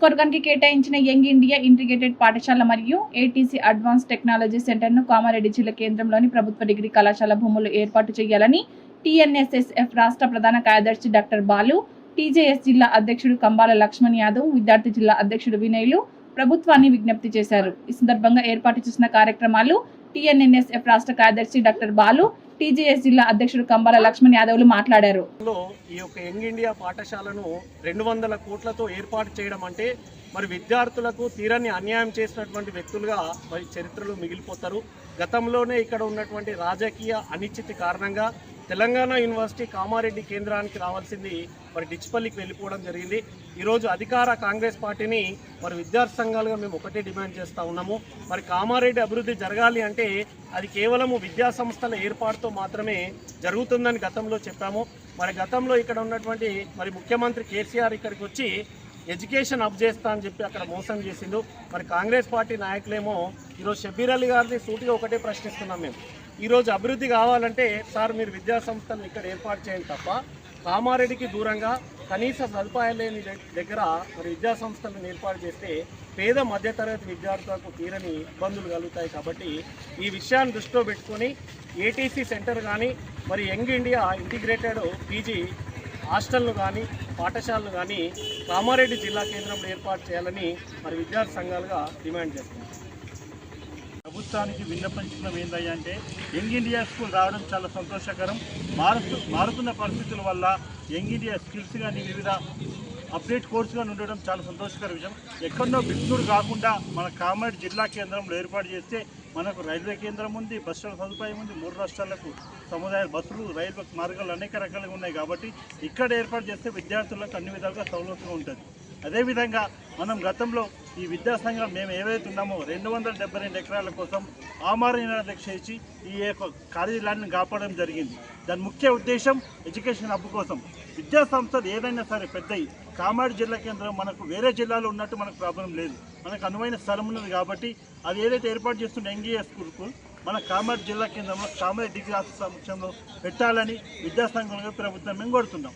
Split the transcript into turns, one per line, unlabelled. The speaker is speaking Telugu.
నియోజకవర్గానికి కేటాయించిన యంగ్ ఇండియా ఇంటిగ్రేటెడ్ పాఠశాల మరియు ఏటీసీ అడ్వాన్స్ టెక్నాలజీ సెంటర్ను కామారెడ్డి జిల్లా కేంద్రంలోని ప్రభుత్వ డిగ్రీ కళాశాల భూములు ఏర్పాటు చేయాలని టీఎన్ఎస్ఎస్ఎఫ్ రాష్ట్ర ప్రధాన కార్యదర్శి డాక్టర్ బాలు, టీజేఎస్ జిల్లా అధ్యక్షుడు కంబాల లక్ష్మణ్ యాదవ్, విద్యార్థి జిల్లా అధ్యక్షుడు వినయ్లు ప్రభుత్వాన్ని విజ్ఞప్తి చేశారు. ఈ సందర్భంగా ఏర్పాటు చేసిన కార్యక్రమాలు టీఎన్ఎస్ఎఫ్ రాష్ట్ర కార్యదర్శి డాక్టర్ బాలు, టీజేఎస్ జిల్లా అధ్యక్షుడు కంబాల లక్ష్మణ్ యాదవ్లు మాట్లాడారు.
ఈ యొక్క యంగ్ ఇండియా పాఠశాలను 200 కోట్లతో ఏర్పాటు చేయడం అంటే మరి విద్యార్థులకు తీరని అన్యాయం చేసినటువంటి వ్యక్తులుగా మరి చరిత్రలో మిగిలిపోతారు. గతంలోనే ఇక్కడ ఉన్నటువంటి రాజకీయ అనిశ్చితి కారణంగా తెలంగాణ యూనివర్సిటీ కామారెడ్డి కేంద్రానికి రావాల్సింది మరి డిచ్పల్లికి వెళ్ళిపోవడం జరిగింది. ఈరోజు అధికార కాంగ్రెస్ పార్టీని మరి విద్యార్థి సంఘాలుగా మేము ఒకటే డిమాండ్ చేస్తూ ఉన్నాము. మరి కామారెడ్డి అభివృద్ధి జరగాలి అంటే అది కేవలము విద్యా సంస్థల ఏర్పాటుతో మాత్రమే జరుగుతుందని గతంలో చెప్పాము. మరి గతంలో ఇక్కడ ఉన్నటువంటి మరి ముఖ్యమంత్రి కేసీఆర్ ఇక్కడికి వచ్చి ఎడ్యుకేషన్ అప్ చేస్తా అని చెప్పి అక్కడ మోసం చేసిండు. మరి కాంగ్రెస్ పార్టీ నాయకులేమో ఈరోజు షబ్బీర్ అలీ గారిని సూటిగా ఒకటే ప్రశ్నిస్తున్నాం మేము. ఈరోజు అభివృద్ధి కావాలంటే సార్ మీరు విద్యా సంస్థలను ఇక్కడ ఏర్పాటు చేయండి తప్ప కామారెడ్డికి దూరంగా కనీస సదుపాయాలు లేని దగ్గర మరి విద్యా సంస్థలను ఏర్పాటు చేస్తే పేద మధ్యతరగతి విద్యార్థులకు తీరని ఇబ్బందులు కలుగుతాయి. కాబట్టి ఈ విషయాన్ని దృష్టిలో పెట్టుకొని ఏటీసీ సెంటర్ కానీ మరి యంగ్ ఇండియా ఇంటిగ్రేటెడ్ పీజీ హాస్టల్ను కానీ పాఠశాలను కానీ కామారెడ్డి జిల్లా కేంద్రంలో ఏర్పాటు చేయాలని మరి విద్యార్థి సంఘాలుగా డిమాండ్ చేస్తున్నాం.
ప్రభుత్వానికి విన్నపించడం ఏంటంటే అంటే యంగ్ ఇండియా స్కూల్ రావడం చాలా సంతోషకరం. మారుతున్న పరిస్థితుల వల్ల యంగ్ ఇండియా స్కిల్స్ కానీ వివిధ అప్డేట్ కోర్సుగా ఉండడం చాలా సంతోషకర విషయం. ఎక్కడో బిక్కుడు కాకుండా మన కామారెడ్డి జిల్లా కేంద్రంలో ఏర్పాటు చేస్తే మనకు రైల్వే కేంద్రం ఉంది, బస్సుల సదుపాయం ఉంది, 3 రాష్ట్రాలకు సముదాయ బస్సులు, రైల్వే మార్గాలు అనేక రకాలుగా ఉన్నాయి. కాబట్టి ఇక్కడ ఏర్పాటు చేస్తే విద్యార్థులకు అన్ని విధాలుగా సౌలభ్యంగా ఉంటుంది. అదేవిధంగా మనం గతంలో ఈ విద్యా సంఘం మేము ఏవైతే ఉన్నామో 272 ఎకరాల కోసం ఆమరణ దీక్ష ఇచ్చి ఈ యొక్క కాలేజీ ల్యాండ్ని కాపాడడం జరిగింది. దాని ముఖ్య ఉద్దేశం ఎడ్యుకేషన్ హబ్ కోసం. విద్యా సంస్థలు ఏదైనా సరే పెద్దవి కామారెడ్డి జిల్లా కేంద్రం మనకు వేరే జిల్లాలో ఉన్నట్టు మనకు ప్రాబ్లం లేదు. మనకు అనువైన స్థలం ఉన్నది కాబట్టి అది ఏదైతే ఏర్పాటు చేస్తున్న ఎంగీఏ స్కూల్కు మన కామారెడ్డి జిల్లా కేంద్రంలో కామారెడ్డి డిగ్రీ సమక్షంలో పెట్టాలని విద్యాసంఘంగా ప్రభుత్వం మేము కోరుతున్నాం.